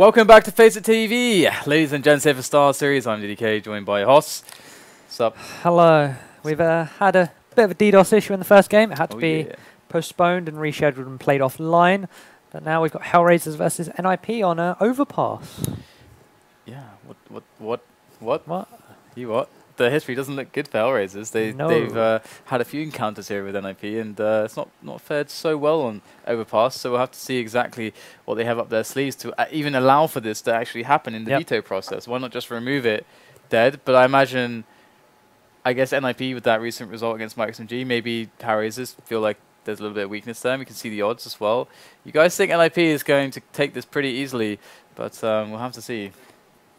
Welcome back to Face It TV, ladies and gents here for Starseries. I'm DDK, joined by Hoss. What's up? Hello. We've had a bit of a DDoS issue in the first game. It had to be postponed and rescheduled and played offline. But now we've got HellRaisers versus NIP on Overpass. Yeah. What? The history doesn't look good for HellRaisers. They've had a few encounters here with NIP, and it's not fared so well on Overpass. So we'll have to see exactly what they have up their sleeves to even allow for this to actually happen in the veto process. Why not just remove it dead? But I guess NIP with that recent result against MikeSMG, maybe HellRaisers feel like there's a little bit of weakness there. We can see the odds as well. You guys think NIP is going to take this pretty easily, but we'll have to see.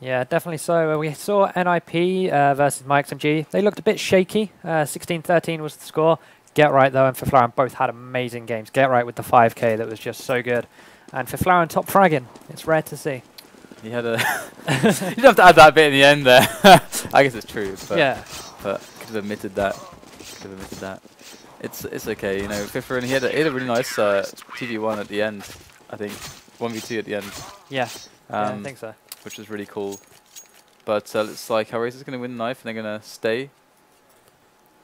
Yeah, definitely so. We saw NIP versus MikeSMG. They looked a bit shaky. 16-13 was the score. Get Right, though, and Fifflaren both had amazing games. Get Right with the 5K that was just so good. And Fifflaren top fragging. It's rare to see. He had a... you don't have to add that bit in the end there. I guess it's true, but, but could have admitted that. It's okay, you know. Fifflaren, he had a really nice 2v1 at the end, I think. 1v2 at the end. Yeah, I think so. Which was really cool. But looks like HellRaisers is going to win the knife, and they're going to stay.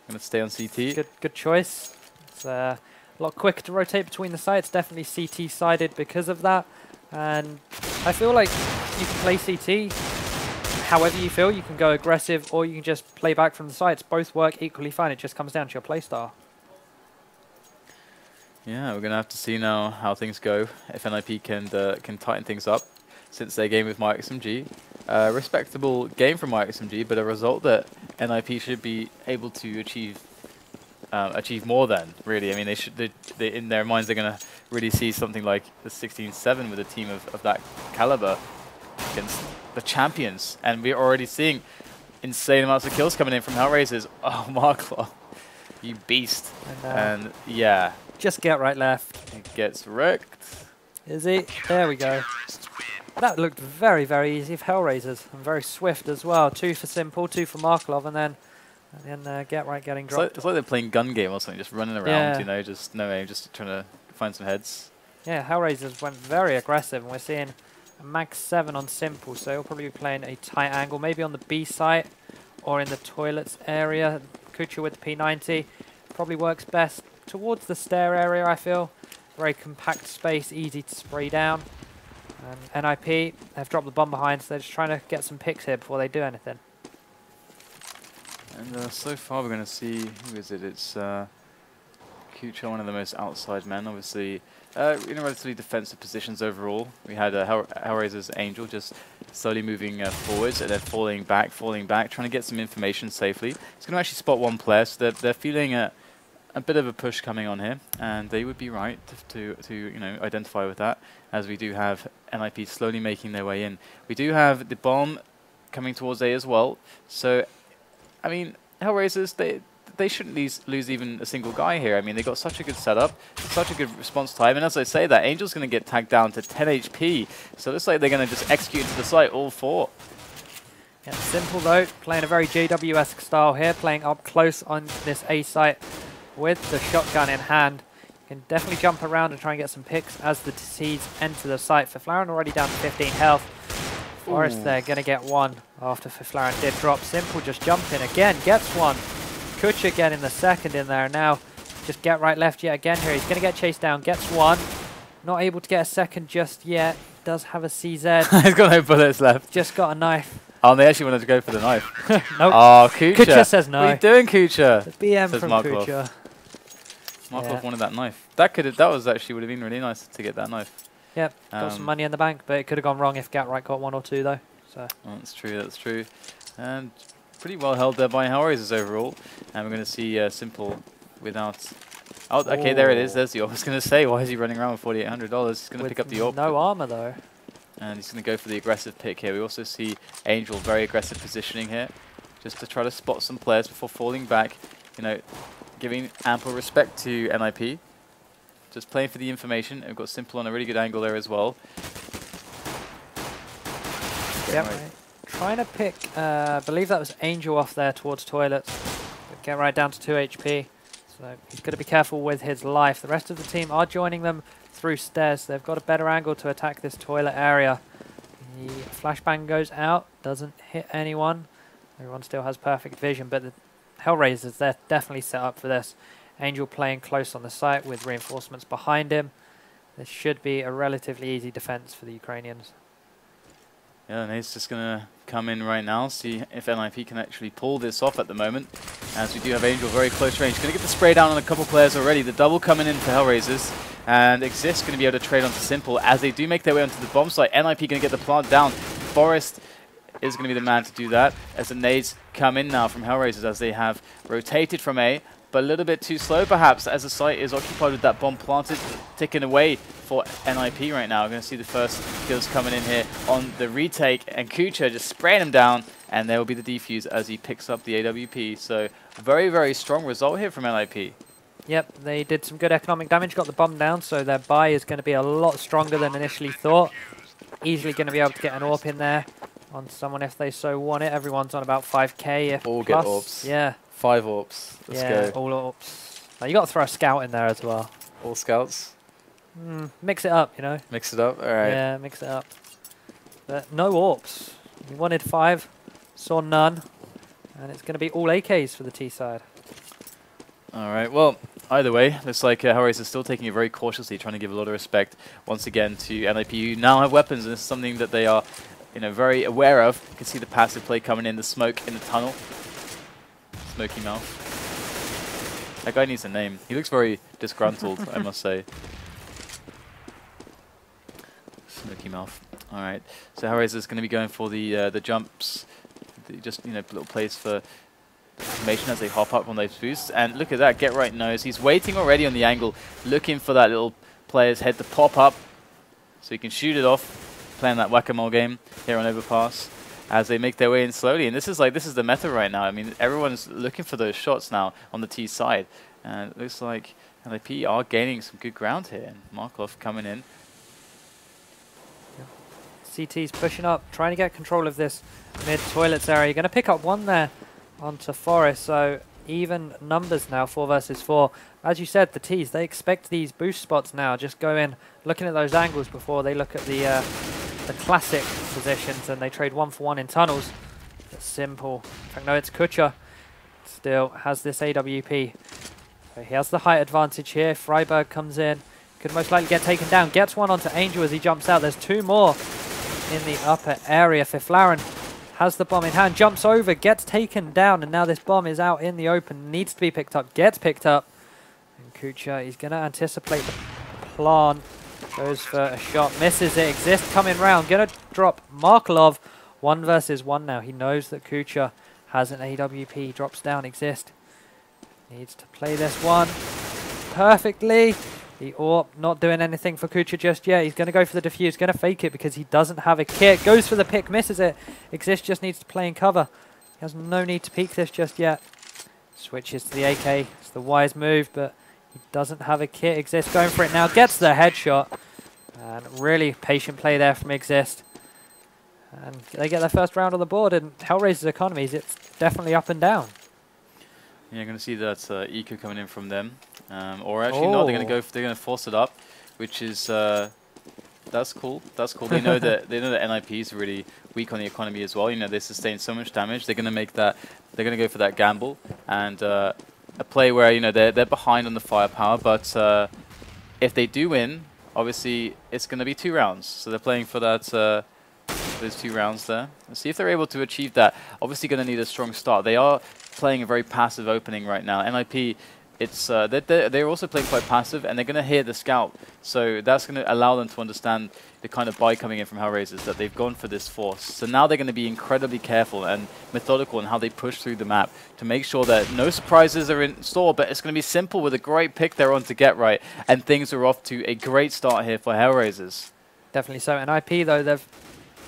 Going to stay on CT. Good choice. It's a lot quicker to rotate between the sites. Definitely CT sided because of that. And I feel like you can play CT however you feel. You can go aggressive, or you can just play back from the sites. Both work equally fine. It just comes down to your playstyle. Yeah, we're going to have to see now how things go. If NIP can tighten things up. Since their game with MikeSMG. Respectable game from MikeSMG, but a result that NIP should be able to achieve more than, really. I mean, they in their minds, they're going to really see something like the 16-7 with a team of that caliber against the champions. And we're already seeing insane amounts of kills coming in from HellRaisers. Oh, Markelov, you beast. And yeah. Just Get Right left. It gets wrecked. Is he? There we go. That looked very, very easy for HellRaisers, and very swift as well. 2 for Simple, 2 for Markelov, and then Get Right getting dropped. It's like they're playing gun game or something, just running around, you know, just no aim, just trying to find some heads. Yeah, HellRaisers went very aggressive, and we're seeing a max 7 on Simple, so he'll probably be playing a tight angle, maybe on the B site or in the toilets area. Kucher with the P90 probably works best towards the stair area, I feel. Very compact space, easy to spray down. And NIP, they've dropped the bomb behind, so they're just trying to get some picks here before they do anything. And so far we're going to see, who is it? It's Kucher, one of the most outside men, obviously. In relatively defensive positions overall. We had HellRaisers Angel just slowly moving forwards and then falling back, trying to get some information safely. It's going to actually spot one player, so they're feeling a bit of a push coming on here, and they would be right to you know, identify with that, as we do have NIP slowly making their way in. We do have the bomb coming towards A as well, so I mean, HellRaisers, they shouldn't lose even a single guy here. I mean, they got such a good setup, such a good response time, and as I say that, Angel's going to get tagged down to 10 HP, so it looks like they're going to just execute into the site, all 4. Yeah, Simple though, playing a very JW-esque style here, playing up close on this A site with the shotgun in hand. You can definitely jump around and try and get some picks as the T's enter the site. Fifflaren already down to 15 health. Forrest there going to get 1 after Fifflaren did drop. Simple just jumping again, gets 1. Kucher getting the second in there now. Just Get Right left yet again here. He's going to get chased down, gets 1. Not able to get a second just yet. Does have a CZ. He's got no bullets left. Just got a knife. Oh, they actually wanted to go for the knife. Nope. Oh, Kucher. Kucher says no. What are you doing, Kucher? The BM says from Markelov. Kucher. Markelov wanted that knife. That was actually would have been really nice to get that knife. Yep, got some money in the bank, but it could have gone wrong if Get Right got 1 or 2 though. So that's true. And pretty well held there by HellRaisers overall. And we're going to see Simple without. Oh, okay, there it is. There's the AWP. I was going to say, why is he running around with $4,800? He's going to pick up the AWP. No armor though. And he's going to go for the aggressive pick here. We also see Angel very aggressive positioning here, just to try to spot some players before falling back. You know, giving ample respect to NIP. Just playing for the information. We've got Simple on a really good angle there as well. Yep. Right. Trying to pick, I believe that was Angel off there towards toilets. Get Right down to 2 HP. So he's got to be careful with his life. The rest of the team are joining them through stairs. They've got a better angle to attack this toilet area. The flashbang goes out, doesn't hit anyone. Everyone still has perfect vision, but the HellRaisers, they're definitely set up for this. Angel playing close on the site with reinforcements behind him. This should be a relatively easy defense for the Ukrainians. Yeah, and he's just going to come in right now, see if NIP can actually pull this off at the moment. As we do have Angel very close range. Going to get the spray down on a couple players already. The double coming in for HellRaisers. And Xizt going to be able to trade onto Simple as they do make their way onto the bomb site. NIP going to get the plant down. Forest is going to be the man to do that as the nades come in now from HellRaisers as they have rotated from A, but a little bit too slow perhaps as the site is occupied with that bomb planted, ticking away for NIP right now. We're going to see the first kills coming in here on the retake, and Kucher just spraying him down, and there will be the defuse as he picks up the AWP. So very, very strong result here from NIP. Yep, they did some good economic damage, got the bomb down, so their buy is going to be a lot stronger than initially thought. Easily going to be able to get an AWP in there on someone if they so want it. Everyone's on about 5k if all plus. Get AWPs. Yeah. 5 AWPs. Let's go. All AWPs. Now you got to throw a scout in there as well. All scouts? Mix it up, you know. Mix it up? Alright. Yeah, mix it up. But no AWPs. You wanted 5, saw none. And it's going to be all AKs for the T side. Alright, well, either way, looks like HellRaisers is still taking it very cautiously, trying to give a lot of respect once again to NIP, who now have weapons, and this is something that they are, you know, very aware of. You can see the passive play coming in, the smoke in the tunnel. Smoky mouth. That guy needs a name. He looks very disgruntled, I must say. Smoky mouth. Alright, so HellRaisers is going to be going for the jumps, just, you know, little plays for information as they hop up on those boosts. And look at that, Get Right knows. He's waiting already on the angle, looking for that little player's head to pop up so he can shoot it off, playing that whack-a-mole game here on Overpass as they make their way in slowly. And this is the meta right now. I mean, everyone's looking for those shots now on the T side. And it looks like NIP are gaining some good ground here. And Markelov coming in. CT's pushing up, trying to get control of this mid-toilets area. You're going to pick up one there onto Forest, so even numbers now, 4 versus 4. As you said, the T's, they expect these boost spots now. Just go in, looking at those angles before they look at the classic positions, and they trade 1 for 1 in tunnels. It's simple. In fact, no, it's Kucher. Still has this AWP. So he has the height advantage here. Friberg comes in. Could most likely get taken down. Gets one onto Angel as he jumps out. There's 2 more in the upper area. Fifflaren has the bomb in hand, jumps over, gets taken down, and now this bomb is out in the open, needs to be picked up, gets picked up. And Kucher, he's going to anticipate the plant, goes for a shot, misses it. Xizt coming round, going to drop Markelov. 1 versus 1 now. He knows that Kucher has an AWP, drops down Xizt. Needs to play this one perfectly. The AWP not doing anything for Kucher just yet. He's going to go for the defuse, going to fake it because he doesn't have a kit. Goes for the pick, misses it. Xizt just needs to play in cover. He has no need to peek this just yet. Switches to the AK. It's the wise move, but he doesn't have a kit. Xizt going for it now. Gets the headshot. And really patient play there from Xizt. And they get their first round on the board. And HellRaisers economies, it's definitely up and down. Yeah, you're going to see that eco coming in from them. Or actually not, they're going to force it up, which is that's cool. That's cool. They know that NIP is really weak on the economy as well. You know, they sustain so much damage. They're going to make that. They're going to go for that gamble and a play where, you know, they're behind on the firepower, but if they do win, obviously it's going to be 2 rounds. So they're playing for that. Those 2 rounds there. Let's see if they're able to achieve that. Obviously going to need a strong start. They are playing a very passive opening right now. NIP, it's they're also playing quite passive, and they're going to hear the scout. So that's going to allow them to understand the kind of buy coming in from HellRaisers, that they've gone for this force. So now they're going to be incredibly careful and methodical in how they push through the map to make sure that no surprises are in store, but it's going to be simple with a great pick they're on to Get Right, and things are off to a great start here for HellRaisers. Definitely so. And IP, though, they've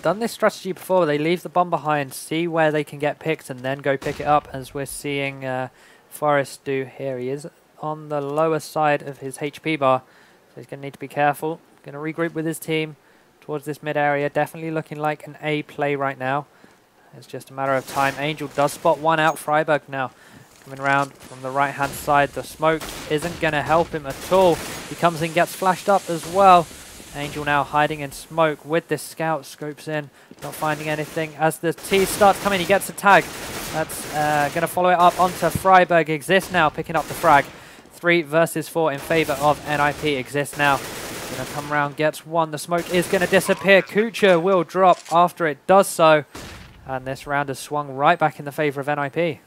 done this strategy before. They leave the bomb behind, see where they can get picked, and then go pick it up, as we're seeing Forrest do here. He is on the lower side of his HP bar, so he's going to need to be careful. Going to regroup with his team towards this mid area. Definitely looking like an A play right now. It's just a matter of time. Angel does spot one out. Friberg now coming around from the right hand side. The smoke isn't going to help him at all. He comes in, gets flashed up as well. Angel now hiding in smoke with this scout. Scopes in, not finding anything. As the T starts coming, he gets a tag. That's going to follow it up onto Friberg. Xizt now picking up the frag. 3 versus 4 in favor of NIP. Xizt now going to come around, gets one. The smoke is going to disappear. Kucher will drop after it does so. And this round has swung right back in the favor of NIP.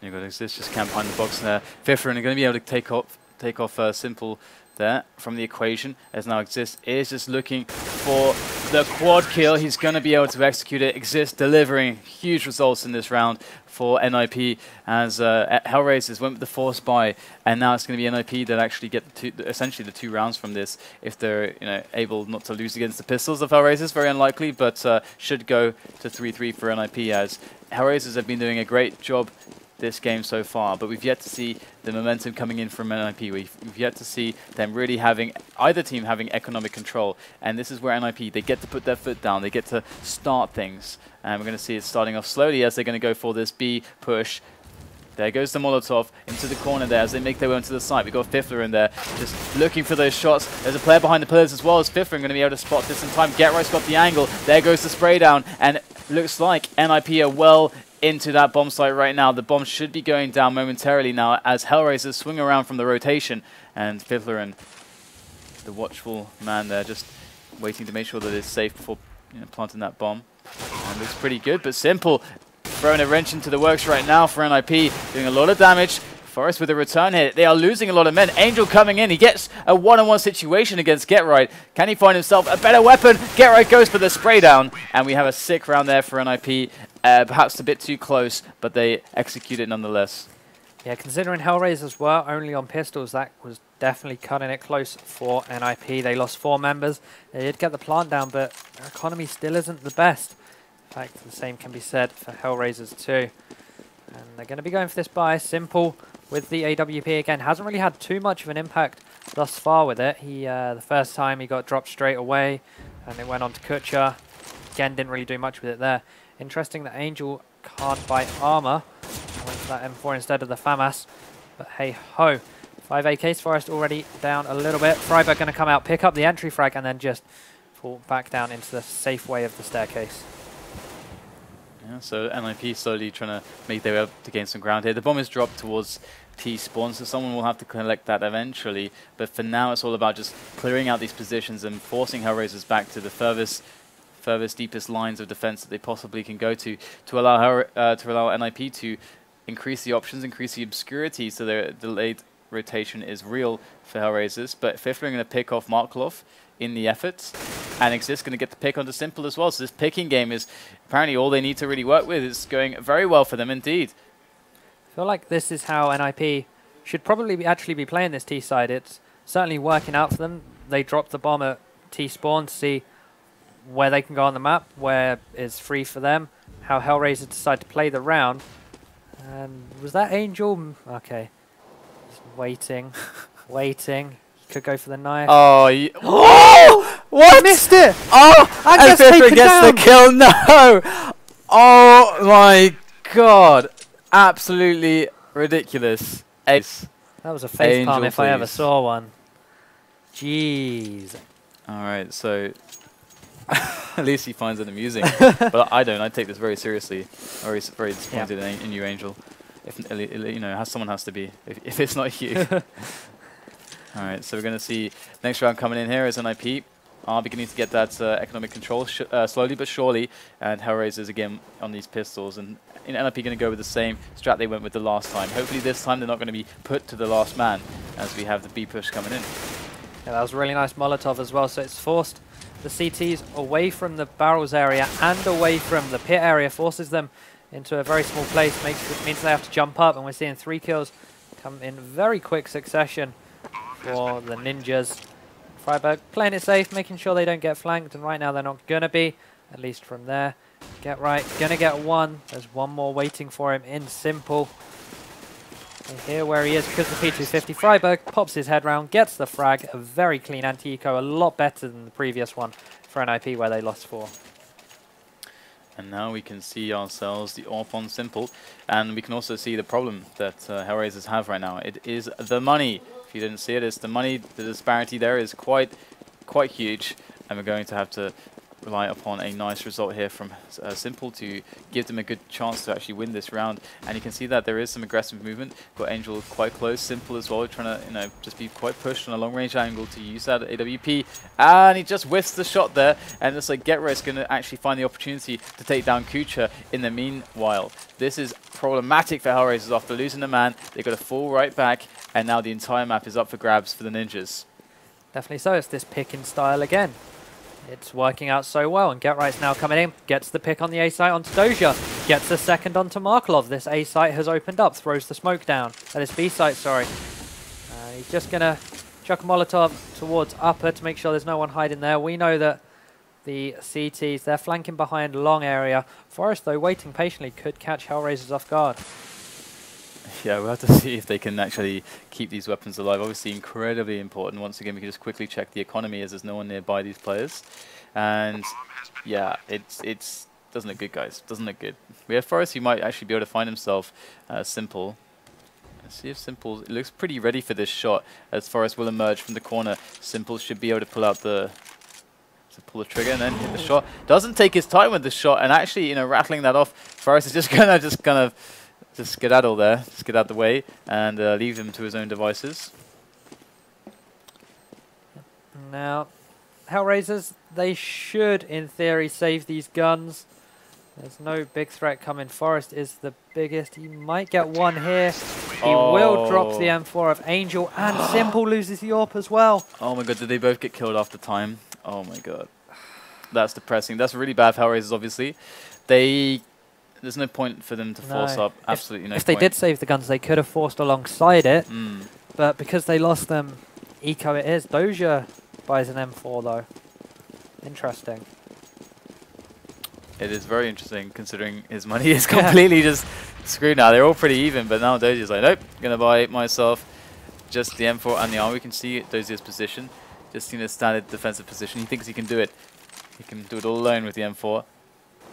You've got Xizt just camp behind the box there. Fifflaren are going to be able to take off Simple there from the equation, as now Xizt is just looking for the quad kill. He's going to be able to execute it. Xizt delivering huge results in this round for NIP, as HellRaisers went with the force buy, and now it's going to be NIP that actually get essentially the 2 rounds from this if they're able not to lose against the pistols of HellRaisers. Very unlikely, but should go to 3-3 for NIP, as HellRaisers have been doing a great job this game so far, but we've yet to see the momentum coming in from NIP. We've yet to see them really having, either team having economic control, and this is where NIP, they get to put their foot down, they get to start things, and we're going to see it starting off slowly as they're going to go for this B push. There goes the Molotov into the corner there as they make their way onto the site. We've got Fifflaren in there, just looking for those shots. There's a player behind the pillars as well, as Fifflaren going to be able to spot this in time. GetRight's got the angle. There goes the spray down, and looks like NIP are well into that bomb site right now. The bomb should be going down momentarily now as HellRaisers swing around from the rotation, and Fifflaren, the watchful man there, just waiting to make sure that it's safe before planting that bomb. And looks pretty good, but Simple throwing a wrench into the works right now for NIP, doing a lot of damage. Forrest with a return hit. They are losing a lot of men. Angel coming in. He gets a one-on-one situation against GetRight. Can he find himself a better weapon? GetRight goes for the spray down, and we have a sick round there for NIP. Perhaps a bit too close, but they execute it nonetheless. Yeah, considering HellRaisers were only on pistols, that was definitely cutting it close for NIP. They lost 4 members. They did get the plant down, but their economy still isn't the best. In fact, the same can be said for HellRaisers too. And they're going to be going for this buy. Simple with the AWP again. Hasn't really had too much of an impact thus far with it. He the first time he got dropped straight away, and it went on to Kucher. Again, didn't really do much with it there. Interesting that Angel can't buy armor. Went for that M4 instead of the FAMAS. But hey ho. 5 AKs. Forrest already down a little bit. Friberg going to come out, pick up the entry frag, and then just fall back down into the safe way of the staircase. Yeah, so NIP slowly trying to make their way up to gain some ground here. The bomb is dropped towards T spawn, so someone will have to collect that eventually. But for now, it's all about just clearing out these positions and forcing HellRaisers back to the furthest, deepest lines of defense that they possibly can go to allow NIP to increase the options, increase the obscurity, so their delayed rotation is real for HellRaisers. But Fifflaren going to pick off Markelov in the efforts, and Xizt going to get the pick onto Simple as well. So this picking game is apparently all they need to really work with. It's going very well for them indeed. I feel like this is how NIP should probably actually be playing this T side. It's certainly working out for them. They dropped the bomb at T spawn to see where they can go on the map, where is free for them, how HellRaisers decide to play the round. And was that Angel? Okay. Just waiting, waiting. Could go for the knife. Oh, oh! What? I missed it! Oh! I And Fifflaren gets the kill. No! Oh my god! Absolutely ridiculous. Ace. That was a facepalm if I ever please. saw one. Jeez. Alright, so at least he finds it amusing. But I don't. I take this very seriously. Very disappointed in you, Angel. If someone has to be. If it's not you. Alright, so we're going to see next round coming in here as NIP are beginning to get that economic control slowly but surely, and HellRaisers again on these pistols, and NIP going to go with the same strat they went with the last time. Hopefully this time they're not going to be put to the last man as we have the B push coming in. Yeah, that was a really nice Molotov as well, so it's forced the CTs away from the barrels area and away from the pit area, forces them into a very small place, means they have to jump up, and we're seeing 3 kills come in very quick succession for the ninjas. Friberg playing it safe, making sure they don't get flanked, and right now they're not going to be, at least from there. GetRight, going to get one. There's one more waiting for him in Simple. And here where he is, because the P250, Friberg pops his head round, gets the frag, a very clean anti-eco, a lot better than the previous one for NIP where they lost 4. And now we can see ourselves the AWP on Simple, and we can also see the problem that HellRaisers have right now. It is the money. If you didn't see it, it's the money. The disparity there is quite quite huge, and we're going to have to rely upon a nice result here from Simple to give them a good chance to actually win this round. And you can see that there is some aggressive movement. Got Angel quite close, Simple as well, trying to just be quite pushed on a long range angle to use that AWP, and he just whiffs the shot there. And it's like GetRight's going to actually find the opportunity to take down Kucher in the meanwhile. This is problematic for HellRaisers. After losing a man, they got to fall right back, and now the entire map is up for grabs for the Ninjas. Definitely so. It's this picking style again. It's working out so well, and GetRight's now coming in, gets the pick on the A site onto Dosia, gets the second onto Markelov. This A site has opened up, throws the smoke down. That is B site, sorry. He's just going to chuck a Molotov towards upper to make sure there's no one hiding there. We know that the CTs, they're flanking behind long area. Forest, though, waiting patiently, could catch HellRaisers off guard. Yeah, we'll have to see if they can actually keep these weapons alive. Obviously, incredibly important. Once again, we can just quickly check the economy as there's no one nearby these players. And yeah, it's doesn't look good, guys. Doesn't look good. We have Forrest, who might actually be able to find himself Simple. Let's see if Simple, it looks pretty ready for this shot, as Forrest will emerge from the corner. Simple should be able to pull out the pull the trigger and then hit the shot. Doesn't take his time with the shot, and actually, you know, rattling that off. Forrest is just gonna just skedaddle there, just get out the way, and leave him to his own devices. Now, HellRaisers, they should, in theory, save these guns. There's no big threat coming. Forrest is the biggest. He might get one here. He will drop the M4 of Angel, and Simple loses the AWP as well. Oh my god, did they both get killed after time? Oh my god. That's depressing. That's really bad for HellRaisers, obviously. There's no point for them to force up. Absolutely no point. If they did save the guns, they could have forced alongside it. But because they lost them, eco it is. Dosia buys an M4, though. Interesting. It is very interesting, considering his money is completely just screwed now. They're all pretty even, but now Dosia's like, nope, going to buy myself just the M4 and the armor. We can see Dosia's position, just in a standard defensive position. He thinks he can do it. He can do it all alone with the M4.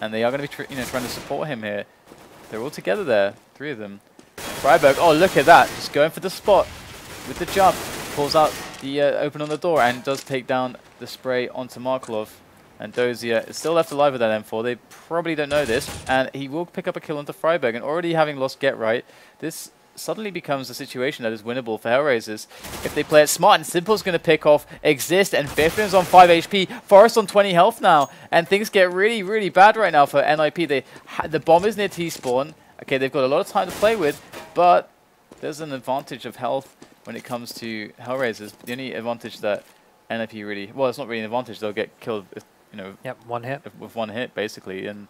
And they are going to be trying to support him here. They're all together there, 3 of them. Friberg, oh, look at that. Just going for the spot with the jump. Pulls out the open on the door and does take down the spray onto Markelov. And Dosia is still left alive with that M4. They probably don't know this. And he will pick up a kill onto Friberg. And already having lost GetRight, this suddenly becomes a situation that is winnable for HellRaisers if they play it smart. And Simple's going to pick off Xizt, and Fifflaren's on 5 HP. Forrest on 20 health now. And things get really, really bad right now for NIP. The bomb is near T-spawn. Okay, they've got a lot of time to play with, but there's an advantage of health when it comes to HellRaisers. The only advantage that NIP really... Well, it's not really an advantage. They'll get killed, you know... Yep, one hit. With one hit, basically. And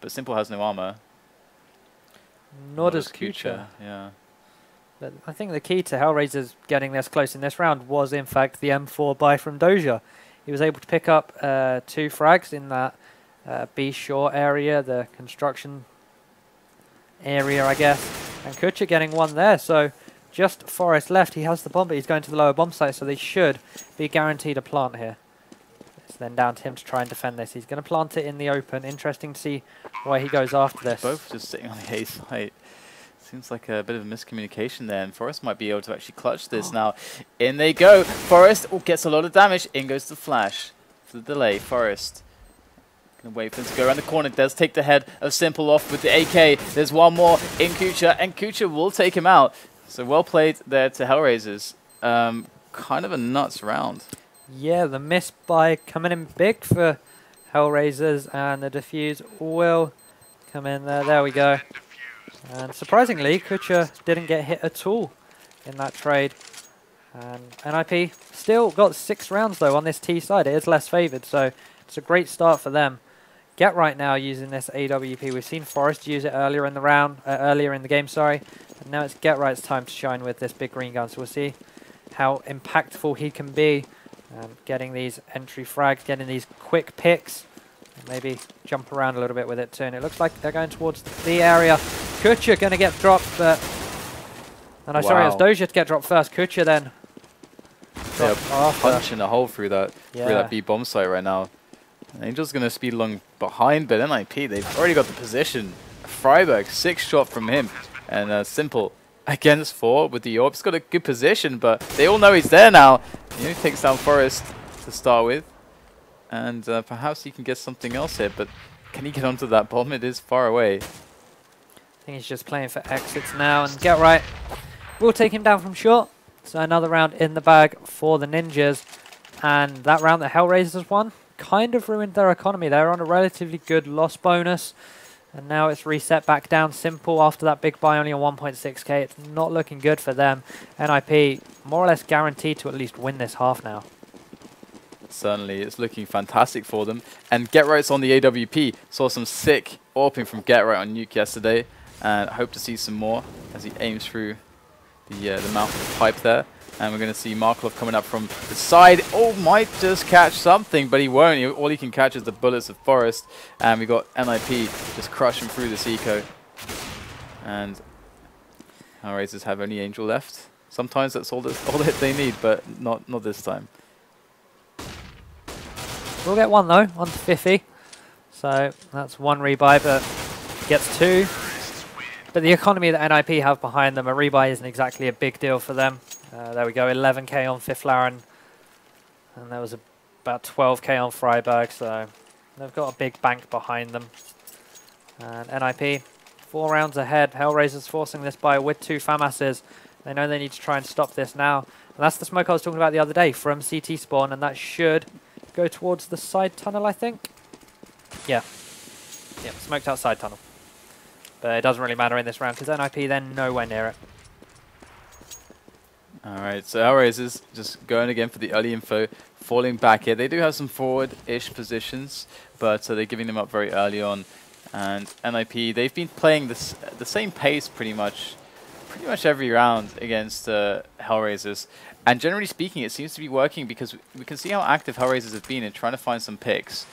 but Simple has no armor. Nor does Kucher. Yeah. But I think the key to HellRaisers getting this close in this round was, in fact, the M4 buy from Dosia. He was able to pick up 2 frags in that B shore area, the construction area, I guess. And Kucher getting 1 there, so just Forrest left. He has the bomb, but he's going to the lower bomb site, so they should be guaranteed a plant here. It's then down to him to try and defend this. He's going to plant it in the open. Interesting to see where he goes after this. Both just sitting on the A site. Seems like a bit of a miscommunication there, and Forrest might be able to actually clutch this now. In they go. Forrest gets a lot of damage. In goes the flash for the delay. Forrest gonna wait for him to go around the corner. Does take the head of Simple off with the AK. There's one more in Kucher, and Kucher will take him out. So well played there to HellRaisers. Kind of a nuts round. Yeah, the miss by coming in big for HellRaisers, and the defuse will come in there. There we go. And surprisingly, Kucher didn't get hit at all in that trade. And NIP still got 6 rounds, though, on this T side. It is less favoured, so it's a great start for them. GetRight now using this AWP. We've seen Forrest use it earlier in the round, earlier in the game, sorry. And now it's GetRight's time to shine with this big green gun. So we'll see how impactful he can be. Getting these entry frags, getting these quick picks. Maybe jump around a little bit with it too. And it looks like they're going towards the B area. Kucher going to get dropped, but... And I'm sorry, it was Dosia to get dropped first. Kucher then... punching a hole through that B bomb site right now. And Angel's going to speed along behind, but NIP, they've already got the position. Friberg, 6 shot from him. And Simple against 4 with the AWP. He's got a good position, but they all know he's there now. He only takes down Forrest. to start with. And perhaps he can get something else here, but can he get onto that bomb? It is far away. I think he's just playing for exits now, and Get Right will take him down from short. So another round in the bag for the Ninjas. And that round that HellRaisers won kind of ruined their economy. They were on a relatively good loss bonus. And now it's reset back down. Simple after that big buy, only on 1.6k. It's not looking good for them. NIP more or less guaranteed to at least win this half now. Certainly, it's looking fantastic for them. And Get Right's on the AWP. Saw some sick AWPing from Get Right on Nuke yesterday. And hope to see some more as he aims through the mouth of the pipe there. And we're going to see Markelov coming up from the side. Oh, might just catch something, but he won't. All he can catch is the bullets of Forest. And we got NIP just crushing through this eco. And our HellRaisers have only Angel left. Sometimes that's all that they need, but not this time. We'll get one though, on to Fiffy. So that's one rebuy, but gets two. But the economy that NIP have behind them, a rebuy isn't exactly a big deal for them. There we go, 11k on Fifflaren. And there was about 12k on Friberg, so they've got a big bank behind them. And NIP, 4 rounds ahead. HellRaisers forcing this buy with 2 FAMASs. They know they need to try and stop this now. And that's the smoke I was talking about the other day from CT spawn, and that should go towards the side tunnel, I think. Yeah. Yeah, smoked out side tunnel. But it doesn't really matter in this round because NIP then nowhere near it. Alright, so HellRaisers just going again for the early info, falling back here. They do have some forward-ish positions, but they're giving them up very early on. And NIP, they've been playing the same pace pretty much every round against HellRaisers. And generally speaking, it seems to be working because we can see how active HellRaisers have been in trying to find some picks.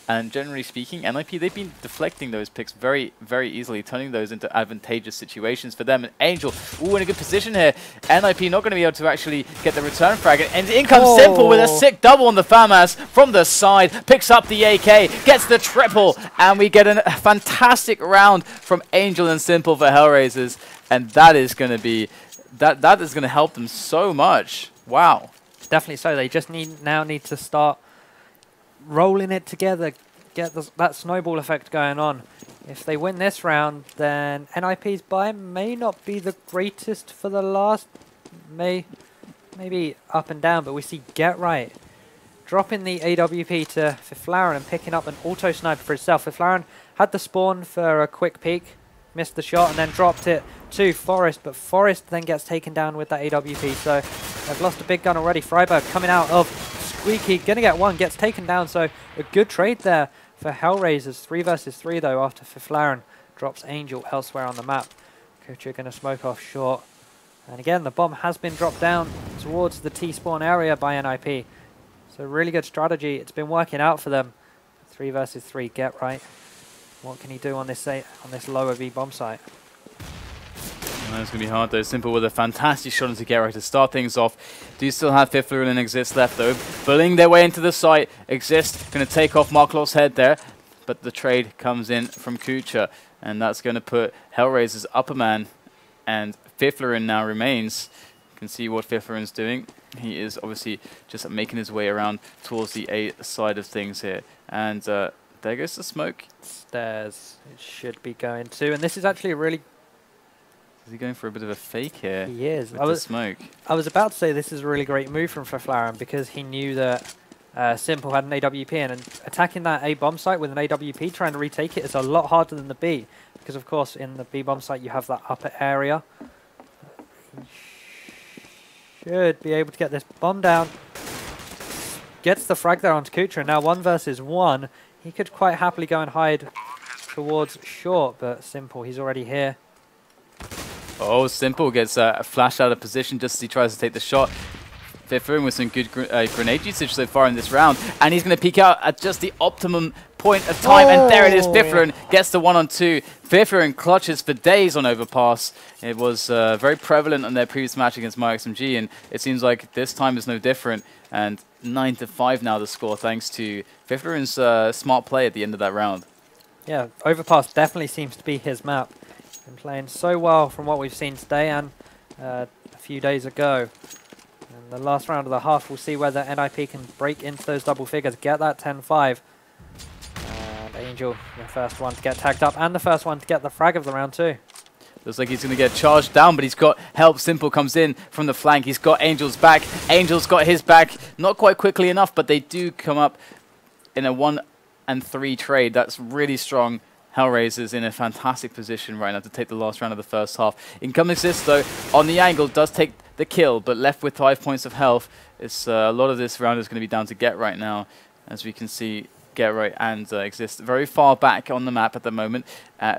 And generally speaking, NIP, they've been deflecting those picks very, very easily, turning those into advantageous situations for them. And Angel, ooh, in a good position here. NIP not going to be able to actually get the return frag. And in comes Simple with a sick double on the FAMAS from the side, picks up the AK, gets the triple, and we get a fantastic round from Angel and Simple for HellRaisers. And that is going to be, that is going to help them so much. Wow. Definitely so. They just now need to start rolling it together, get that snowball effect going on. If they win this round, then NIP's buy may not be the greatest for the last, maybe up and down, but we see Get Right dropping the AWP to Fifflaren and picking up an auto sniper for himself. Fifflaren had the spawn for a quick peek, missed the shot, and then dropped it to Forest, but Forest then gets taken down with that AWP, so they've lost a big gun already. Friberg coming out of Squeaky, gonna get one, gets taken down, so a good trade there for HellRaisers. 3 versus 3 though after Fifflaren drops Angel elsewhere on the map. Kucher gonna smoke off short. And again, the bomb has been dropped down towards the T-spawn area by NIP. So really good strategy. It's been working out for them. 3 versus 3, Get Right. What can he do on this lower V bomb site? It's going to be hard though. Simple with a fantastic shot into Get Right to start things off. Do still have Fifflaren and Xizt left though. Bullying their way into the site. Xizt going to take off Markelov's head there. But the trade comes in from Kucher. And that's going to put HellRaisers upper man. And Fifflaren now remains. You can see what Fifflaren's doing. He is obviously just making his way around towards the A side of things here. And there goes the smoke. Stairs. It should be going to. And this is actually a really... Is he going for a bit of a fake here? He is. With the smoke. I was about to say this is a really great move from Fifflaren because he knew that Simple had an AWP in, and attacking that A bomb site with an AWP, trying to retake it, is a lot harder than the B. Because of course in the B bomb site you have that upper area. He should be able to get this bomb down. Gets the frag there onto Kucher. Now 1 versus 1. He could quite happily go and hide towards short, but Simple, he's already here. Oh, Simple gets flashed out of position just as he tries to take the shot. Fifflaren with some good grenade usage so far in this round. And he's going to peek out at just the optimum point of time. And there it is. Fifflaren gets the 1-on-2. Fifflaren clutches for days on overpass. It was very prevalent on their previous match against MyXMG. And it seems like this time is no different. And 9-5 now the score thanks to Fifflaren's smart play at the end of that round. Yeah, overpass definitely seems to be his map. Been playing so well from what we've seen today and a few days ago. And the last round of the half, we'll see whether NIP can break into those double figures, get that 10-5. And Angel, the first one to get tagged up, and the first one to get the frag of the round too. Looks like he's going to get charged down, but he's got help. Simple comes in from the flank. He's got Angel's back. Angel's got his back. Not quite quickly enough, but they do come up in a 1-3 trade. That's really strong. HellRaisers in a fantastic position right now to take the last round of the first half. Incoming Xizt, though, on the angle, does take the kill, but left with 5 points of health. It's a lot of this round is going to be down to Get right now, as we can see. Get right and Xizt very far back on the map at the moment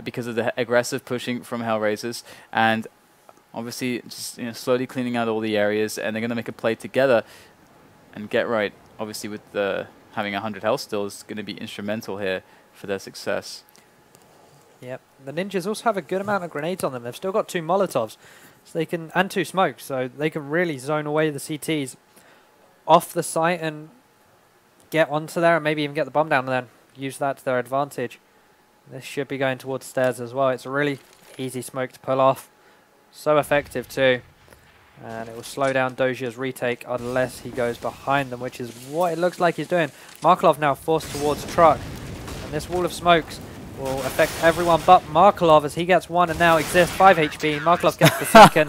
because of the aggressive pushing from HellRaisers, and obviously just slowly cleaning out all the areas, and they're going to make a play together. And Get right, obviously with having 100 health still, is going to be instrumental here for their success. Yep, the Ninjas also have a good amount of grenades on them. They've still got 2 Molotovs, so they can, and 2 smokes, so they can really zone away the CTs off the site and get onto there, and maybe even get the bomb down and then use that to their advantage. This should be going towards stairs as well. It's a really easy smoke to pull off. So effective too. And it will slow down Dosia's retake unless he goes behind them, which is what it looks like he's doing. Markelov now forced towards truck. And this wall of smokes will affect everyone but Markelov as he gets 1, and now Xizt 5 HP. Markelov gets the second.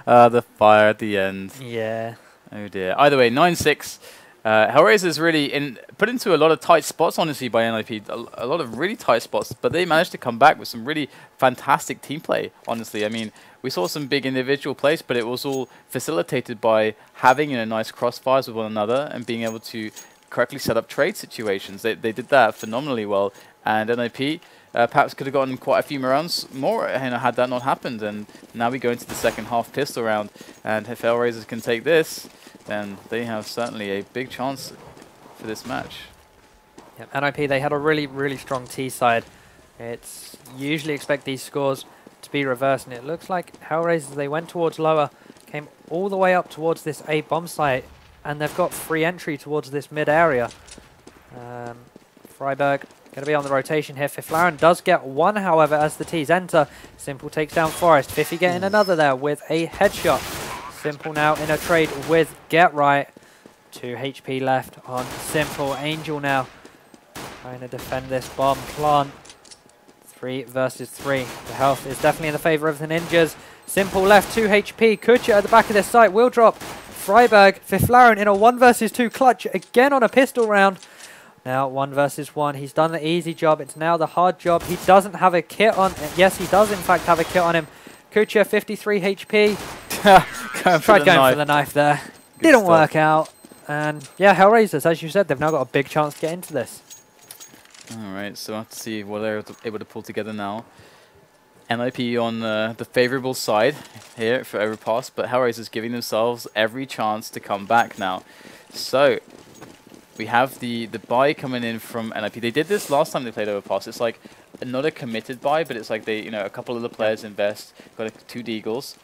The fire at the end. Yeah. Oh dear. Either way, 9-6. HellRaisers really put into a lot of tight spots, honestly, by NIP. A lot of really tight spots, but they managed to come back with some really fantastic team play, honestly. I mean, we saw some big individual plays, but it was all facilitated by having nice crossfires with one another and being able to correctly set up trade situations. They did that phenomenally well, and NIP perhaps could have gotten quite a few rounds more had that not happened. And now we go into the second half pistol round, and if HellRaisers can take this, then they have certainly a big chance for this match. Yep, NIP, they had a really, really strong T side. It's usually expect these scores to be reversed, and it looks like HellRaisers, they went towards lower, came all the way up towards this A bomb site, and they've got free entry towards this mid area. Friberg going to be on the rotation here. Fifflaren does get 1, however, as the T's enter. Simple takes down Forest. Fiffy getting another there with a headshot. Simple now in a trade with Get Right. 2 HP left on Simple. Angel now trying to defend this bomb plant. 3 versus 3. The health is definitely in the favor of the Ninjas. Simple left 2 HP. Kucher at the back of this site will drop. Friberg, Fifflaren in a 1 versus 2 clutch again on a pistol round. Now 1 versus 1. He's done the easy job. It's now the hard job. He doesn't have a kit on. Yes, he does in fact have a kit on him. Kucher 53 HP. Tried going for the knife there. Didn't work out. And yeah, HellRaisers, as you said, they've now got a big chance to get into this. Alright, so we'll have to see what they're able to pull together now. NIP on the favourable side here for overpass, but HellRaisers giving themselves every chance to come back now. So we have the buy coming in from NIP. They did this last time they played overpass. It's like not a committed buy, but it's like they, a couple of the players invest. Got 2 Deagles,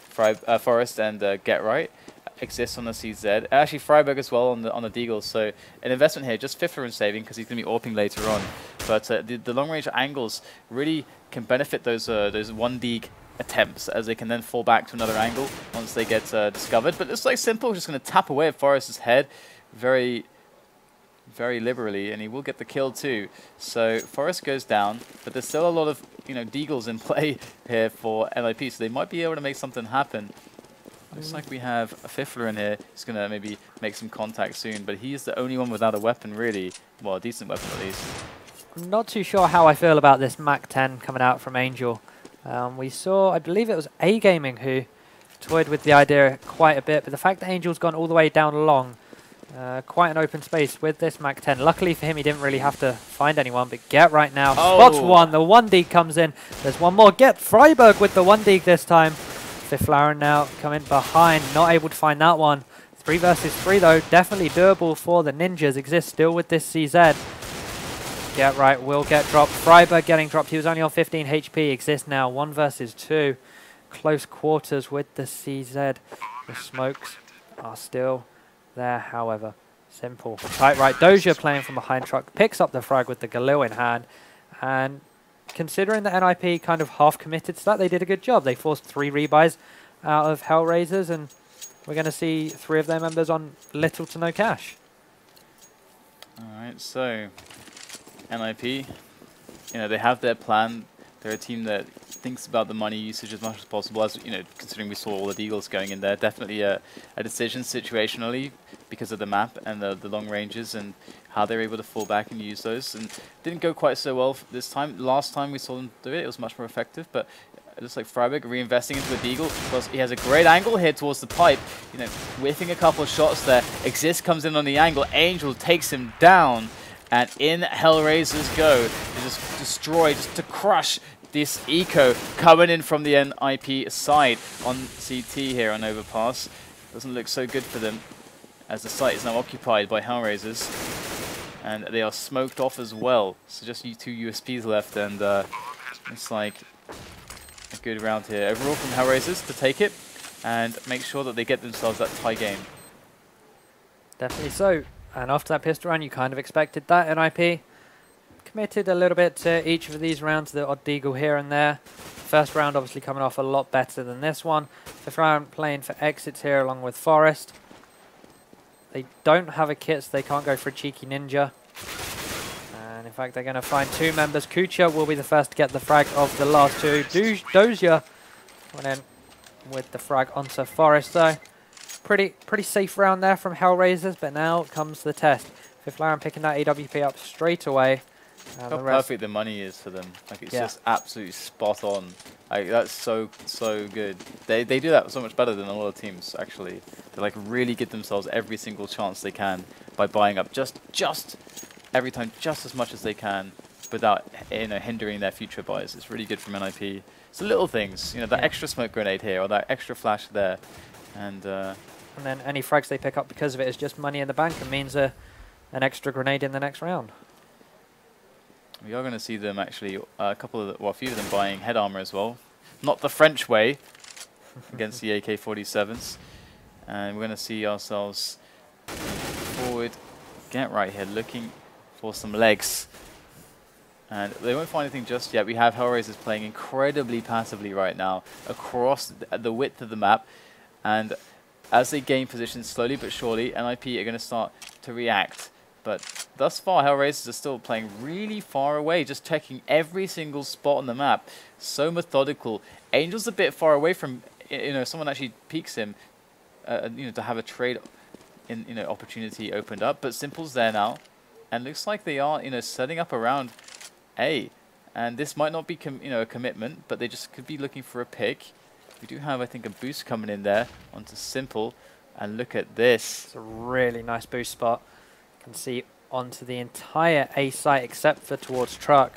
Forest and Get Right. Exists on the CZ. Actually, Friberg as well on the Deagles. So an investment here, just Fifflaren saving because he's going to be AWPing later on. But the long range angles really can benefit those 1 Deag attempts, as they can then fall back to another angle once they get discovered. But it's like Simple just going to tap away at Forest's head very liberally, and he will get the kill too. So Forest goes down, but there's still a lot of Deagles in play here for NIP, so they might be able to make something happen. Looks like we have a Fifflaren here. He's going to maybe make some contact soon, but he is the only one without a weapon, really. Well, a decent weapon at least. I'm not too sure how I feel about this Mac 10 coming out from Angel. We saw, I believe it was A Gaming who toyed with the idea quite a bit, but the fact that Angel's gone all the way down long, quite an open space with this Mac 10. Luckily for him, he didn't really have to find anyone, but Get right now spots 1. The 1 Deag comes in. There's 1 more. Get Friberg with the 1 Deag this time. Fifflaren now coming behind, not able to find that one. 3 versus 3 though, definitely doable for the Ninjas. Xizt still with this CZ. Get Right will get dropped. Friberg getting dropped. He was only on 15 HP. Xizt now 1 versus 2. Close quarters with the CZ. The smokes are still there, however. Simple. Tight right. Dosia playing from behind truck. Picks up the frag with the Galil in hand. And considering that NIP kind of half committed to that, they did a good job. They forced 3 rebuys out of HellRaisers, and we're going to see 3 of their members on little to no cash. Alright, so NIP, you know, they have their plan. They're a team that thinks about the money usage as much as possible, as, you know, considering we saw all the Deagles going in there. Definitely a decision situationally because of the map and the long ranges and how they're able to fall back and use those. And didn't go quite so well this time. Last time we saw them do it, it was much more effective, but it looks like Friberg reinvesting into a Deagle because he has a great angle here towards the pipe, you know, whiffing a couple of shots there. Xizt comes in on the angle, Angel takes him down, and in HellRaisers go to just destroy, just to crush this eco coming in from the NIP side on CT here on Overpass. Doesn't look so good for them as the site is now occupied by HellRaisers, and they are smoked off as well. So just 2 USPs left, and it's like a good round here overall from HellRaisers to take it and make sure that they get themselves that tie game. Definitely so. And after that pistol round, you kind of expected that. NIP committed a little bit to each of these rounds, the odd deagle here and there. First round obviously coming off a lot better than this one. Fifflaren playing for exits here along with Forest. They don't have a kit, so they can't go for a cheeky ninja. And in fact, they're going to find 2 members. Kucher will be the first to get the frag of the last 2. Dosia went in with the frag onto Forest, though. Pretty safe round there from HellRaisers, but now comes the test. Fifflaren picking that AWP up straight away. How perfect the money is for them. Like, it's just absolutely spot on. Like, that's so good. They do that so much better than a lot of teams, actually. They like really give themselves every single chance they can by buying up just every time just as much as they can without, you know, hindering their future buys. It's really good from NIP. It's the little things, you know, that extra smoke grenade here or that extra flash there, and then any frags they pick up because of it is just money in the bank and means an extra grenade in the next round. We are going to see them actually, a few of them buying head armor as well. Not the French way against the AK-47s. And we're going to see ourselves forward, get right here, looking for some legs. And they won't find anything just yet. We have HellRaisers playing incredibly passively right now across the width of the map. And as they gain position slowly but surely, NIP are going to start to react. But thus far, HellRaisers are still playing really far away, just checking every single spot on the map. So methodical. Angel's a bit far away from, you know, someone actually peeks him, you know, to have a trade, you know, opportunity opened up. But Simple's there now, and looks like they are, you know, setting up around A. And this might not be, you know, a commitment, but they just could be looking for a pick. We do have, I think, a boost coming in there onto Simple, and look at this. It's a really nice boost spot. Can see onto the entire A site except for towards truck.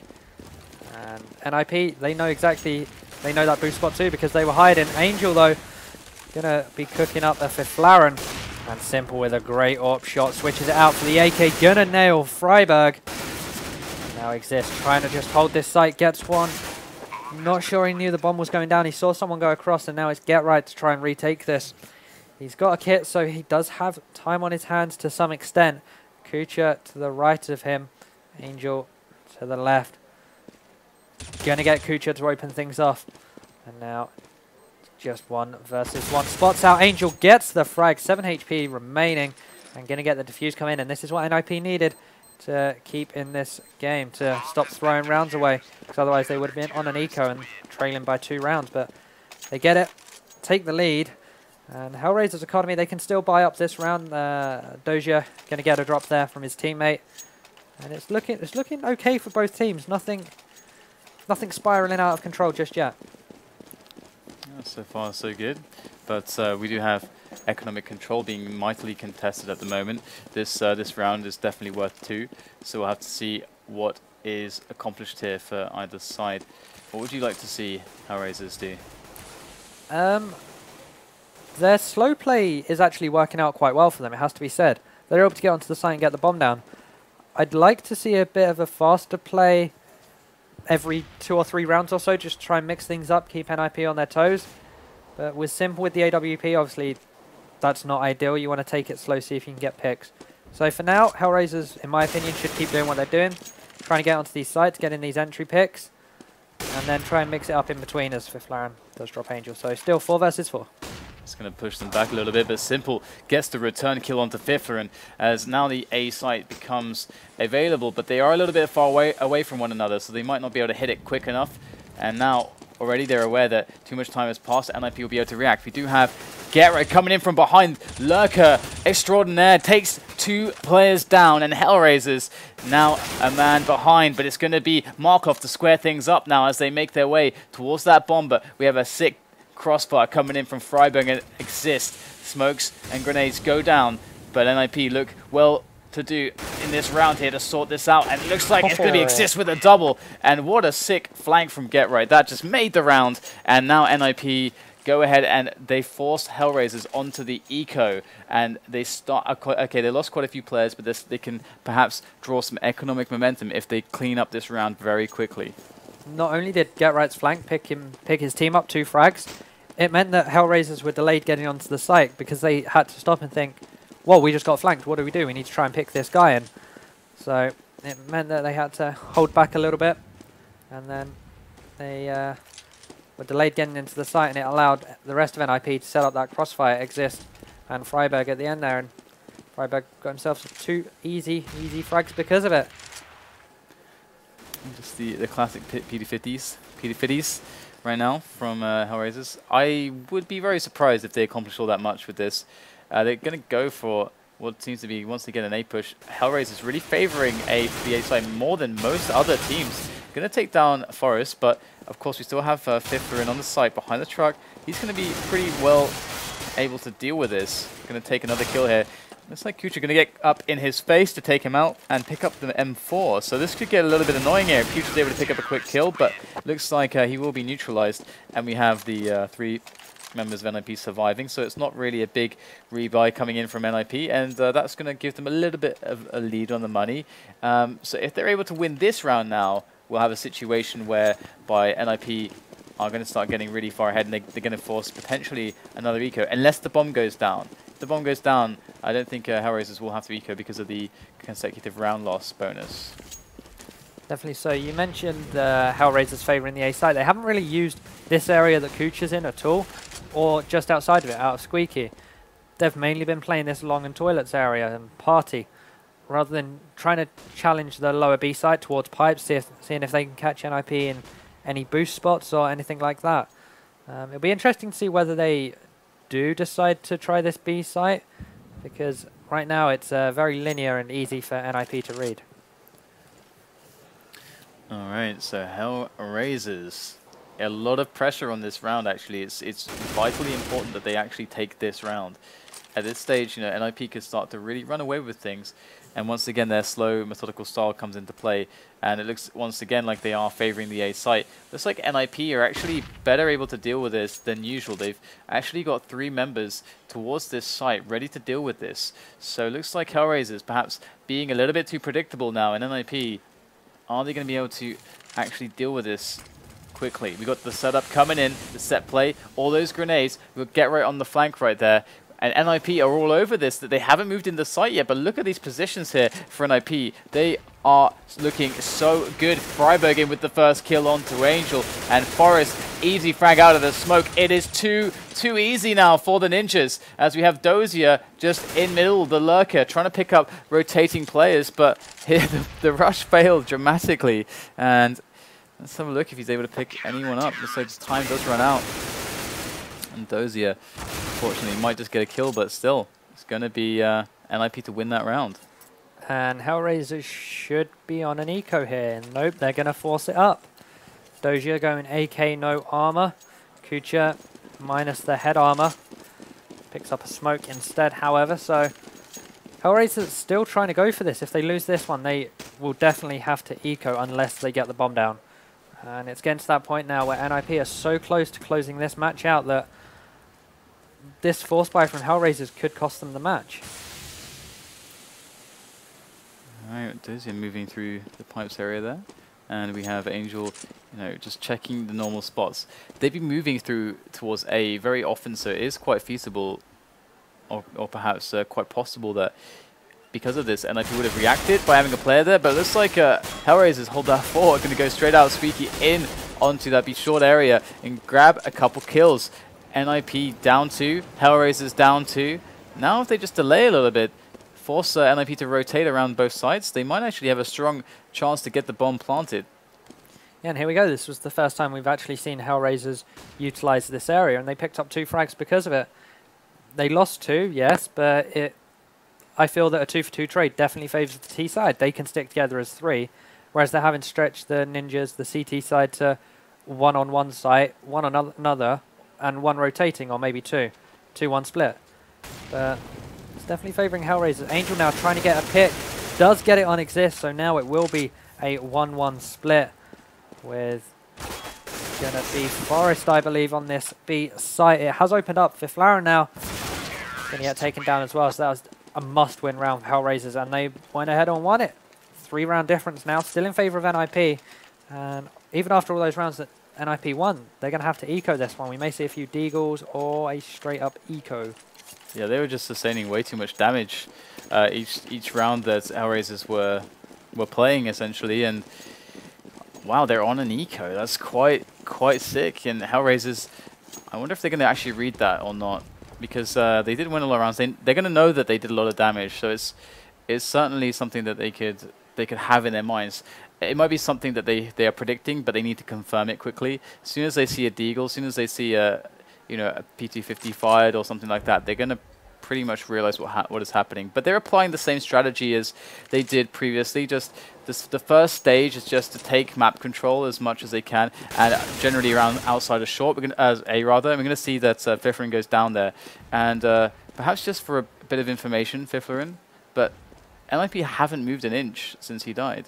And NIP, they know that boost spot too because they were hiding. Angel though, gonna be cooking up a Fifflaren, and Simple with a great AWP shot, switches it out for the AK, gonna nail Friberg. Now Xizt trying to just hold this site, gets one. Not sure he knew the bomb was going down. He saw someone go across, and now it's get right to try and retake this. He's got a kit, so he does have time on his hands to some extent. Kucher to the right of him, Angel to the left. Gonna get Kucher to open things off. And now just 1 versus 1. Spots out, Angel gets the frag, 7 HP remaining, and gonna get the defuse come in. And this is what NIP needed to keep in this game, to stop throwing rounds away, because otherwise they would have been on an eco and trailing by 2 rounds. But they get it, take the lead. And HellRaisers Academy, they can still buy up this round. Dosia going to get a drop there from his teammate, and it's looking okay for both teams. Nothing spiraling out of control just yet. Yeah, so far so good, but we do have economic control being mightily contested at the moment. This round is definitely worth 2, so we'll have to see what is accomplished here for either side. What would you like to see HellRaisers do? Their slow play is actually working out quite well for them, it has to be said. They're able to get onto the site and get the bomb down. I'd like to see a bit of a faster play every 2 or 3 rounds or so, just to try and mix things up, keep NIP on their toes. But with Simple with the AWP, obviously, that's not ideal. You want to take it slow, see if you can get picks. So for now, HellRaisers, in my opinion, should keep doing what they're doing. Trying to get onto these sites, get in these entry picks, and then try and mix it up in between as Fifflaren does drop Angel. So still 4 versus 4. It's going to push them back a little bit, but Simple gets the return kill onto Fifflaren as now the A site becomes available, but they are a little bit far away from one another, so they might not be able to hit it quick enough. And now already they're aware that too much time has passed. NIP will be able to react. We do have Gerrit coming in from behind. Lurker extraordinaire takes 2 players down, and HellRaisers now a man behind, but it's going to be Markelov to square things up now as they make their way towards that bomb. But we have a sick crossfire coming in from Friberg and Xizt. Smokes and grenades go down, but NIP look well to do in this round here to sort this out, and it looks like it's going to be Xizt with a double. And what a sick flank from Gerrit. That just made the round, and now NIP go ahead and they force HellRaisers onto the eco, and they start. Okay, they lost quite a few players, but they can perhaps draw some economic momentum if they clean up this round very quickly. Not only did Gerrit's flank pick his team up 2 frags, it meant that HellRaisers were delayed getting onto the site because they had to stop and think, well, we just got flanked, what do? We need to try and pick this guy in. So it meant that they had to hold back a little bit, and then they were delayed getting into the site, and it allowed the rest of NIP to set up that crossfire, Xizt and Friberg at the end there, and Friberg got himself 2 easy frags because of it. Just the classic PD50s right now from HellRaisers. I would be very surprised if they accomplish all that much with this. They're going to go for what seems to be, once they get an A push, HellRaisers really favoring the A side more than most other teams. Going to take down Forest, but of course we still have Fifflaren on the site behind the truck. He's going to be pretty well able to deal with this. Going to take another kill here. Looks like Kucher going to get up in his face to take him out and pick up the M4. So this could get a little bit annoying here. Kucher's able to pick up a quick kill, but looks like he will be neutralized. And we have the 3 members of NIP surviving, so it's not really a big rebuy coming in from NIP, and that's going to give them a little bit of a lead on the money. So if they're able to win this round now, we'll have a situation whereby NIP are going to start getting really far ahead, and they're going to force potentially another eco, unless the bomb goes down. If the bomb goes down, I don't think HellRaisers will have to eco because of the consecutive round loss bonus. Definitely so. You mentioned HellRaisers favouring the A site. They haven't really used this area that Kucher's in at all, or just outside of it, out of Squeaky. They've mainly been playing this long and toilets area and party, rather than trying to challenge the lower B site towards pipes, seeing if they can catch NIP in any boost spots or anything like that. It'll be interesting to see whether they do decide to try this B site, because right now it's very linear and easy for NIP to read. Alright, so HellRaisers. A lot of pressure on this round, actually. It's vitally important that they actually take this round. At this stage, you know, NIP could start to really run away with things. And once again, their slow, methodical style comes into play. And it looks, once again, like they are favoring the A site. Looks like NIP are actually better able to deal with this than usual. They've actually got 3 members towards this site ready to deal with this. So it looks like HellRaisers perhaps being a little bit too predictable now. And NIP, are they going to be able to actually deal with this quickly? We got the setup coming in, the set play, all those grenades. We'll get right on the flank right there. And NIP are all over this, that they haven't moved in the site yet, but look at these positions here for NIP. They are looking so good. Friberg in with the first kill onto Angel, and Forest, easy frag out of the smoke. It is too easy now for the Ninjas, as we have Dosia just in middle, the lurker, trying to pick up rotating players, but here the rush failed dramatically. And let's have a look if he's able to pick anyone up. Looks like time does run out. And Dosia, unfortunately, might just get a kill, but still, it's going to be NIP to win that round. And HellRaisers should be on an eco here. Nope, they're going to force it up. Dosia going AK, no armor. Kucher minus the head armor. Picks up a smoke instead, however. So HellRaisers still trying to go for this. If they lose this one, they will definitely have to eco unless they get the bomb down. And it's getting to that point now where NIP are so close to closing this match out that this force buy from HellRaisers could cost them the match. Alright, Dosia moving through the pipes area there. And we have Angel, you know, just checking the normal spots. They've been moving through towards A very often, so it is quite feasible, or perhaps quite possible that because of this, NIP would have reacted by having a player there, but it looks like HellRaisers hold that forward, going to go straight out Squeaky in onto that B short area and grab a couple kills. NIP down 2, HellRaisers down 2. Now if they just delay a little bit, force NIP to rotate around both sides, they might actually have a strong chance to get the bomb planted. Yeah, and here we go. This was the first time we've actually seen HellRaisers utilize this area, and they picked up 2 frags because of it. They lost 2, yes, but I feel that a 2-for-2 trade definitely favors the T side. They can stick together as 3, whereas they're having stretched the Ninjas, the CT side, to 1 on one site, 1 on another, and 1 rotating, or maybe 2. 2-1 split. But it's definitely favoring HellRaisers. Angel now trying to get a pick. Does get it on Xizt, so now it will be a 1-1 split with going to be Forest, I believe, on this B site. It has opened up. Fifflaren now going to get taken down as well, so that was a must-win round for HellRaisers, and they went ahead and won it. 3-round difference now, still in favor of NIP, and even after all those rounds that NIP won, they're going to have to eco this one. We may see a few deagles or a straight-up eco. Yeah, they were just sustaining way too much damage each round that HellRaisers were playing, essentially, and wow, they're on an eco. That's quite sick. And HellRaisers, I wonder if they're going to actually read that or not, because they did win a lot of rounds. They're going to know that they did a lot of damage, so it's certainly something that they could have in their minds. It might be something that they are predicting, but they need to confirm it quickly. As soon as they see a deagle, as soon as they see a PT50 fired or something like that, they're going to pretty much realize what is happening. But they're applying the same strategy as they did previously. Just the first stage is just to take map control as much as they can, and generally around outside of short, we're going to see that Fifflaren goes down there, and perhaps just for a bit of information, Fifflaren, but NIP haven't moved an inch since he died.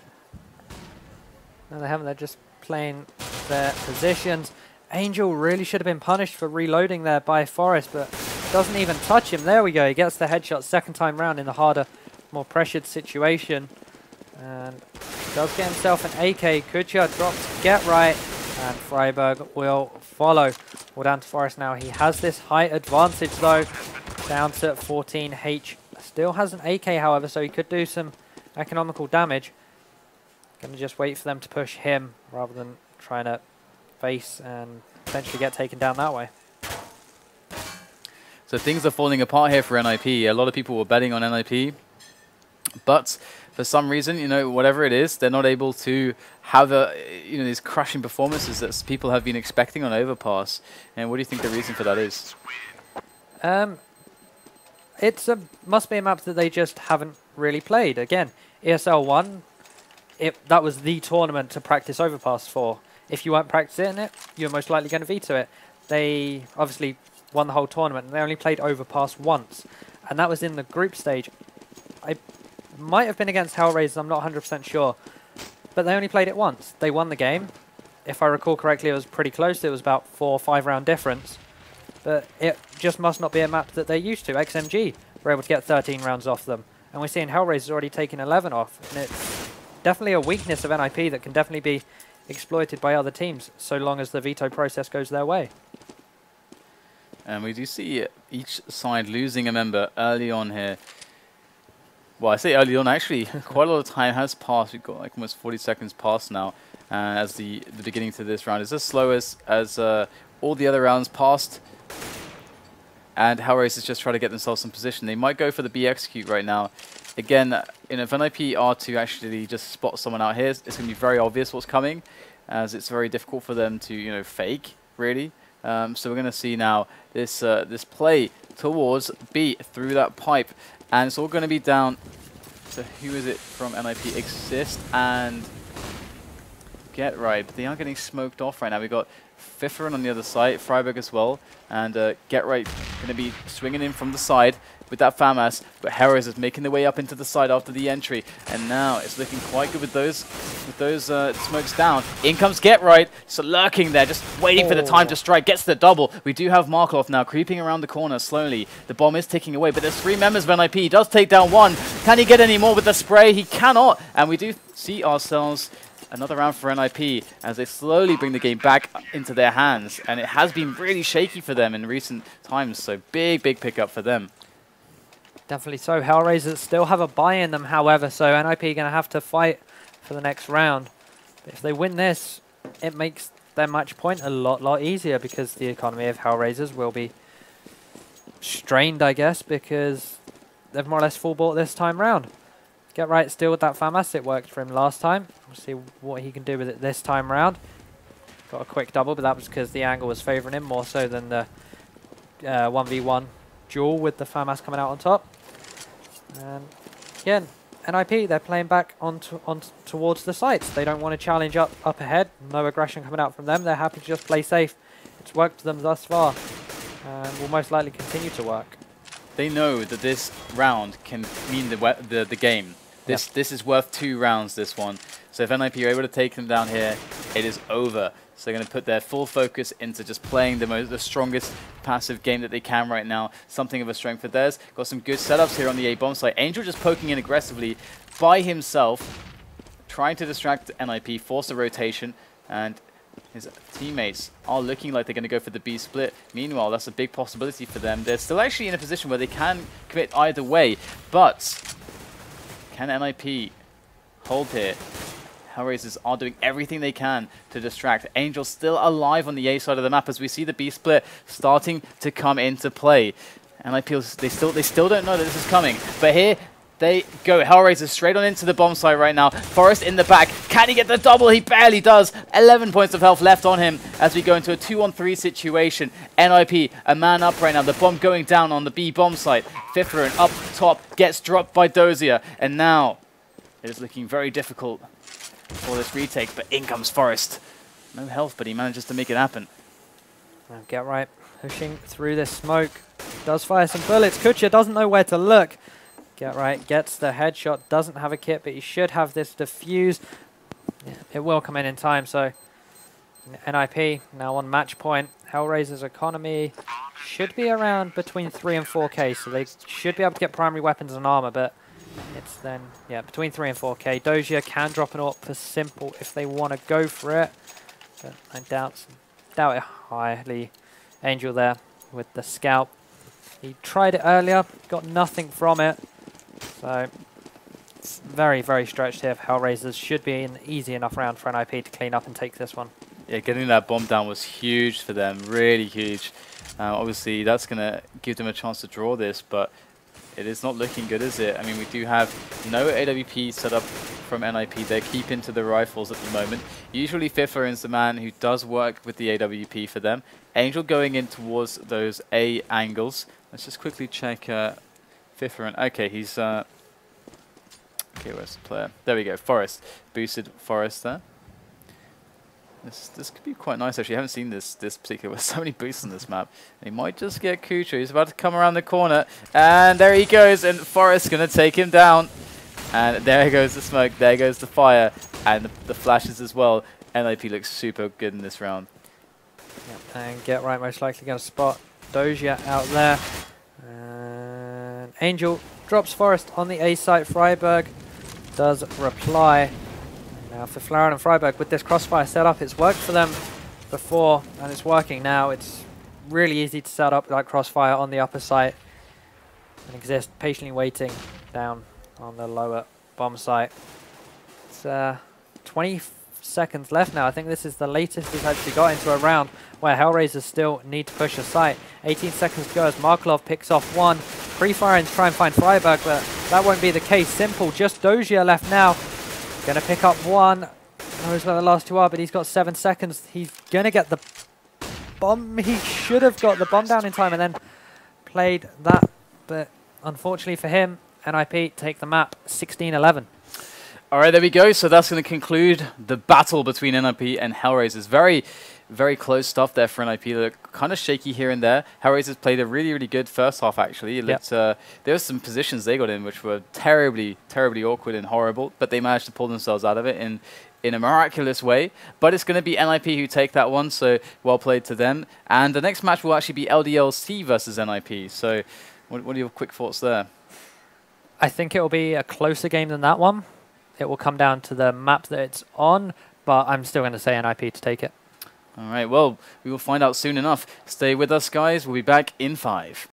No, they haven't. They're just playing their positions. Angel really should have been punished for reloading there by Forest, but doesn't even touch him. There we go. He gets the headshot second time round in the harder, more pressured situation. And does get himself an AK. Kucher drops Get Right, and Friberg will follow. Well, down to Forest now. He has this height advantage, though, down to 14H. Still has an AK, however, so he could do some economical damage. Going to just wait for them to push him rather than trying to face and potentially get taken down that way. So things are falling apart here for NIP. A lot of people were betting on NIP, but for some reason, whatever it is, they're not able to have these crushing performances that people have been expecting on Overpass. And what do you think the reason for that is? Must be a map that they just haven't really played. Again, ESL 1, that was the tournament to practice Overpass for. If you weren't practicing it, you're most likely going to veto it. They obviously won the whole tournament, and they only played Overpass once, and that was in the group stage. I might have been against HellRaisers, I'm not 100% sure, but they only played it once. They won the game. If I recall correctly, it was pretty close. It was about 4 or 5 round difference, but it just must not be a map that they're used to. XMG were able to get 13 rounds off them, and we're seeing HellRaisers already taking 11 off, and it's definitely a weakness of NIP that can definitely be exploited by other teams, so long as the veto process goes their way. And we do see each side losing a member early on here. Well, I say early on, actually, quite a lot of time has passed. We've got like almost 40 seconds past now as the beginning to this round. It's as slow as all the other rounds passed. And HellRaisers just try to get themselves in position. They might go for the B execute right now. Again, if NIP are to actually just spot someone out here, it's going to be very obvious what's coming, as it's very difficult for them to fake, really. So we're going to see now this play towards B through that pipe, and it's all going to be down to who is it from NIP? Xizt and Get Right, but they are getting smoked off right now. We've got Fifflaren on the other side, Friberg as well, and Get Right going to be swinging in from the side with that FAMAS, but HellRaisers is making their way up into the side after the entry, and now it's looking quite good with those smokes down. In comes Get Right, so lurking there, just waiting for the time to strike, gets the double. We do have Markelov now creeping around the corner slowly. The bomb is ticking away, but there's 3 members of NIP. He does take down 1. Can he get any more with the spray? He cannot, and we do see ourselves another round for NIP as they slowly bring the game back into their hands, and it has been really shaky for them in recent times, so big pickup for them. Definitely so. HellRaisers still have a buy in them, however, so NIP are going to have to fight for the next round. But if they win this, it makes their match point a lot easier, because the economy of HellRaisers will be strained, I guess, because they've more or less full bought this time round. Get right still with that FAMAS. It worked for him last time. We'll see what he can do with it this time round. Got a quick double, but that was because the angle was favouring him more so than the 1v1 duel with the FAMAS coming out on top. And again, NIP, they're playing back towards the sites. They don't want to challenge up ahead. No aggression coming out from them. They're happy to just play safe. It's worked for them thus far, and will most likely continue to work. They know that this round can mean the game. This is worth 2 rounds, this one. So if NIP are able to take them down here, it is over. So they're going to put their full focus into just playing the strongest passive game that they can right now. Something of a strength of theirs. Got some good setups here on the A bomb site. Angel just poking in aggressively by himself, trying to distract NIP, force a rotation, and his teammates are looking like they're going to go for the B split. Meanwhile, that's a big possibility for them. They're still actually in a position where they can commit either way, but can NIP hold here? HellRaisers are doing everything they can to distract. Angel still alive on the A side of the map as we see the B split starting to come into play. NIP, they still don't know that this is coming, but here they go. HellRaisers straight on into the bomb site right now. Forrest in the back. Can he get the double? He barely does. 11 points of health left on him as we go into a 2-on-3 situation. NIP, a man up right now. The bomb going down on the B bomb site. Fifflaren up top, gets dropped by Dosia. And now it is looking very difficult for this retake, but in comes Forrest. No health, but he manages to make it happen. Get right, pushing through this smoke. Does fire some bullets. Kucher doesn't know where to look. Get right, gets the headshot, doesn't have a kit, but he should have this defuse. Yeah, it will come in time, so NIP now on match point. HellRaisers economy should be around between 3 and 4k, so they should be able to get primary weapons and armor, but it's then, yeah, between 3 and 4k. Dosia can drop an AWP for simple if they want to go for it, but I doubt it highly. Angel there with the scalp. He tried it earlier, got nothing from it. So it's very stretched here for HellRaisers. Should be an easy enough round for NIP to clean up and take this one. Yeah, getting that bomb down was huge for them, really huge. Obviously, that's going to give them a chance to draw this, but it is not looking good, is it? I mean, we do have no AWP set up from NIP. They're keeping to the rifles at the moment. Usually, Fifflaren's the man who does work with the AWP for them. Angel going in towards those A angles. Let's just quickly check Fifflaren. Okay, he's... okay, where's the player? There we go, Forrest. Boosted Forrest there. This could be quite nice, actually. I haven't seen this particular... There's so many boosts on this map. He might just get kucher. He's about to come around the corner. And there he goes, and Forrest's going to take him down. And there goes the smoke. There goes the fire. And the flashes as well. NIP looks super good in this round. Yep. And Get Right most likely going to spot Dosia out there. And Angel drops Forrest on the A site. Friberg does reply. Now for Fifflaren and Friberg with this crossfire setup, it's worked for them before and it's working now. It's really easy to set up like crossfire on the upper site and Xizt patiently waiting down on the lower bomb site. It's 20 seconds left now. I think this is the latest we've actually got into a round where HellRaisers still need to push a site. 18 seconds to go as Markelov picks off one. Pre-firing to try and find Friberg, but that won't be the case. Simple, just Dosia left now. Going to pick up one. Knows where the last two are, but he's got 7 seconds. He's going to get the bomb. He should have got the bomb down in time and then played that. But unfortunately for him, NIP take the map 16-11. All right, there we go. So that's going to conclude the battle between NIP and HellRaisers. Very close stuff there for NIP. They're kind of shaky here and there. HellRaisers played a really good first half, actually. It looked, there were some positions they got in which were terribly awkward and horrible, but they managed to pull themselves out of it in a miraculous way. But it's going to be NIP who take that one, so well played to them. And the next match will actually be LDLC versus NIP. So what are your quick thoughts there? I think it will be a closer game than that one. It will come down to the map that it's on, but I'm still going to say NIP to take it. All right, well, we will find out soon enough. Stay with us, guys. We'll be back in 5.